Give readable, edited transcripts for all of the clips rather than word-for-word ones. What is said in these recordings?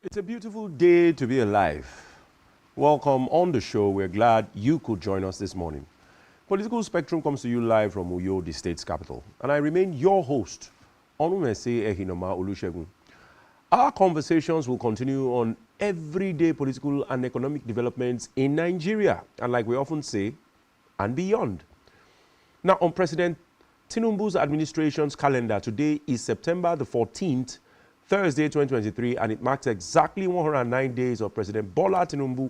It's a beautiful day to be alive. Welcome on the show. We're glad you could join us this morning. Political Spectrum comes to you live from Uyo, the state's capital. And I remain your host, Onumese Ehinoma Olusegun. Our conversations will continue on everyday political and economic developments in Nigeria, and like we often say, and beyond. Now, on President Tinubu's administration's calendar, today is September the 14th, Thursday, 2023, and it marks exactly 109 days of President Bola Tinubu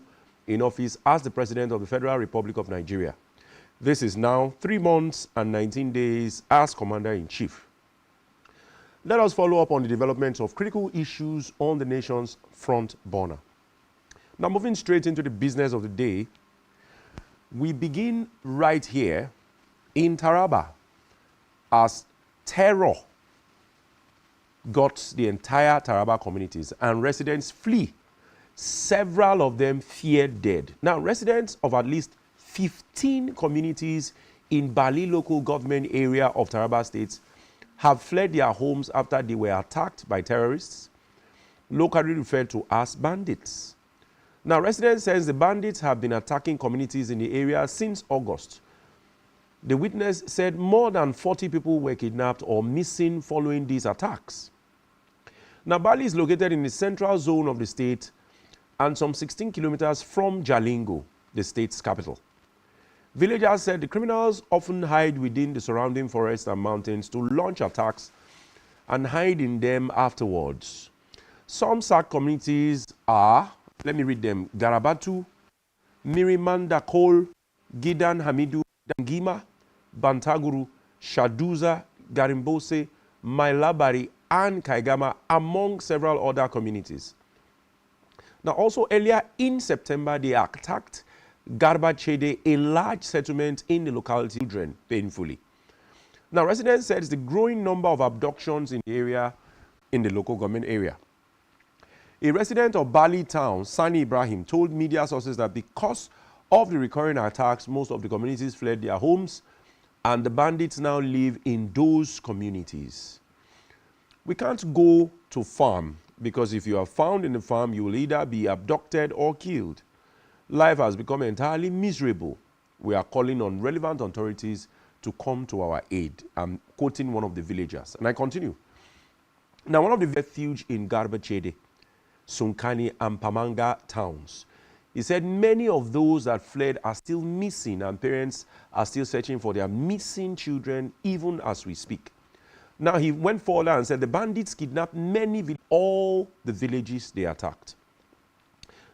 in office as the President of the Federal Republic of Nigeria. This is now 3 months and 19 days as Commander-in-Chief. Let us follow up on the developments of critical issues on the nation's front burner. Now, moving straight into the business of the day, we begin right here in Taraba as terror got the entire Taraba communities and residents flee. Several of them feared dead. Now, residents of at least 15 communities in Bali local government area of Taraba State have fled their homes after they were attacked by terrorists, locally referred to as bandits. Now, residents says the bandits have been attacking communities in the area since August. The witness said more than 40 people were kidnapped or missing following these attacks. Now, Bali is located in the central zone of the state and some 16 kilometers from Jalingo, the state's capital. Villagers said the criminals often hide within the surrounding forests and mountains to launch attacks and hide in them afterwards. Some sacked communities are, let me read them, Garabatu, Mirimanda Kol, Gidan Hamidu, Dangima, Bantaguru, Shaduza, Garimbose, Mailabari, and Kaigama, among several other communities. Now, also earlier in September, they attacked Garba Chede, a large settlement in the locality, children painfully. Now, residents said it's the growing number of abductions in the area, in the local government area. A resident of Bali town, Sani Ibrahim, told media sources that because of the recurring attacks, most of the communities fled their homes, and the bandits now live in those communities. We can't go to farm because if you are found in the farm, you will either be abducted or killed. Life has become entirely miserable. We are calling on relevant authorities to come to our aid. I'm quoting one of the villagers. And I continue. Now, one of the refuge in Garba Chede, Sunkani, and Pamanga towns, he said many of those that fled are still missing and parents are still searching for their missing children even as we speak. Now, he went further and said the bandits kidnapped all the villages they attacked.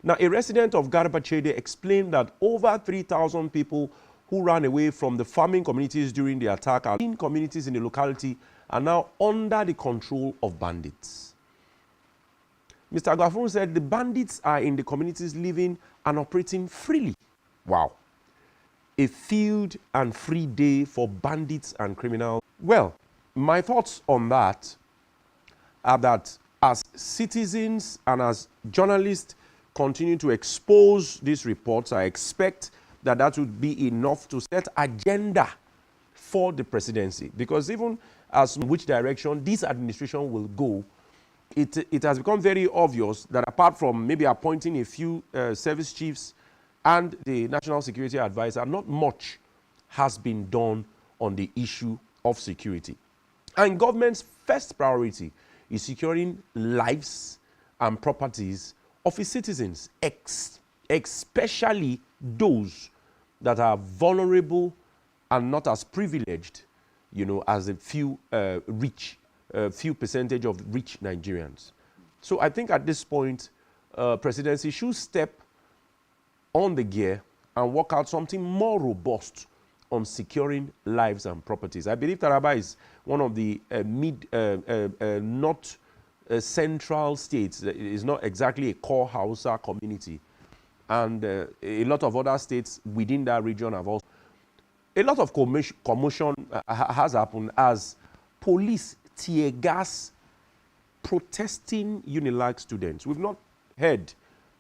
Now, a resident of Garba Chede explained that over 3,000 people who ran away from the farming communities during the attack are in communities in the locality are now under the control of bandits. Mr. Agafun said the bandits are in the communities living and operating freely. Wow. A field and free day for bandits and criminals. Well, my thoughts on that are that as citizens and as journalists continue to expose these reports, I expect that that would be enough to set agenda for the presidency. Because even as which direction this administration will go, it has become very obvious that apart from maybe appointing a few service chiefs and the National Security Advisor, not much has been done on the issue of security. And government's first priority is securing lives and properties of its citizens, especially those that are vulnerable and not as privileged, as a few few percentage of rich Nigerians. So I think at this point, presidency should step on the gear and work out something more robust on securing lives and properties. I believe Taraba is one of the not central states. It is not exactly a core Hausa community. And a lot of other states within that region have also. A lot of commotion has happened as police tear gas protesting UNILAG students. We've not heard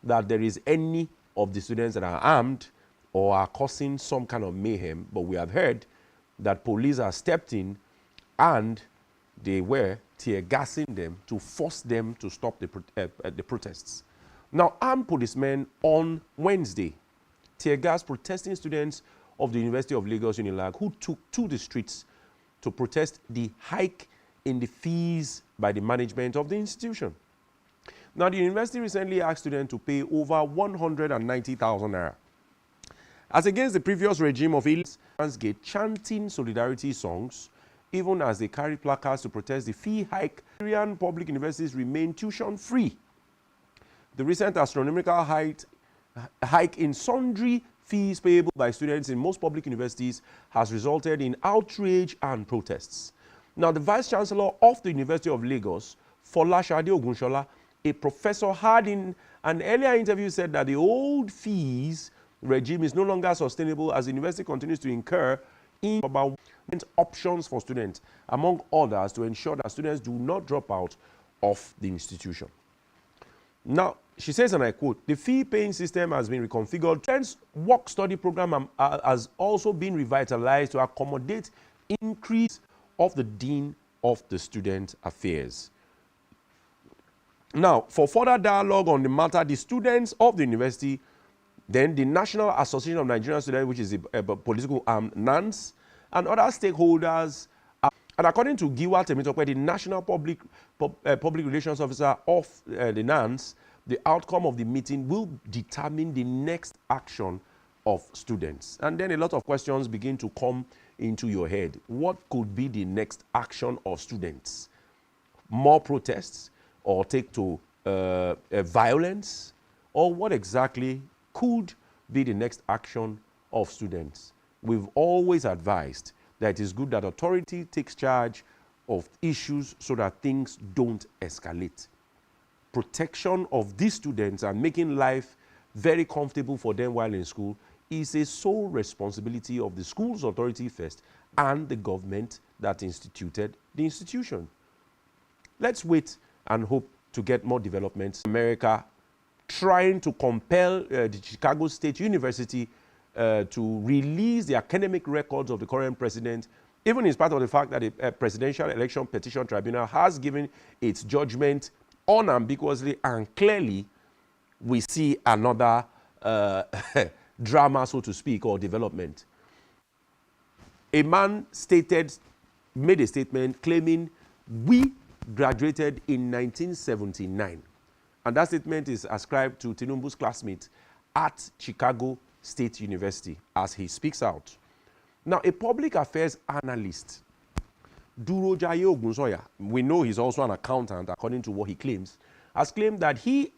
that there is any of the students that are armed or are causing some kind of mayhem, but we have heard that police are stepped in and they were tear gassing them to force them to stop the protests. Now, armed policemen on Wednesday tear gas protesting students of the University of Lagos Unilag who took to the streets to protest the hike in the fees by the management of the institution. Now, the university recently asked students to pay over 190,000 naira. As against the previous regime of Gate chanting solidarity songs, even as they carry placards to protest the fee hike, Nigerian public universities remain tuition-free. The recent astronomical hike in sundry fees payable by students in most public universities has resulted in outrage and protests. Now, the Vice-Chancellor of the University of Lagos, Folashade Ogunshola, a professor, had in an earlier interview said that the old fees regime is no longer sustainable as the university continues to incur in about options for students, among others, to ensure that students do not drop out of the institution. Now, she says, and I quote, the fee-paying system has been reconfigured. Students' work-study program has also been revitalized to accommodate increase of the Dean of the Student Affairs. Now, for further dialogue on the matter, the students of the university, then the National Association of Nigerian Students, which is a political arm, NANS, and other stakeholders, and according to Giwa Temitope, the National Public Relations Officer of the NANS, the outcome of the meeting will determine the next action of students. And then a lot of questions begin to come into your head. What could be the next action of students? More protests, or take to violence? Or what exactly could be the next action of students? We've always advised that it is good that authority takes charge of issues so that things don't escalate. Protection of these students and making life very comfortable for them while in school is a sole responsibility of the school's authority first and the government that instituted the institution. Let's wait and hope to get more developments. America trying to compel the Chicago State University to release the academic records of the current president, even in spite of the fact that the Presidential Election Petition Tribunal has given its judgment unambiguously and clearly. We see another drama, so to speak, or development. A man made a statement claiming we graduated in 1979. And that statement is ascribed to Tinubu's classmate at Chicago State University as he speaks out. Now, a public affairs analyst, Durojaye Ogunsoya, we know he's also an accountant according to what he claims, has claimed that he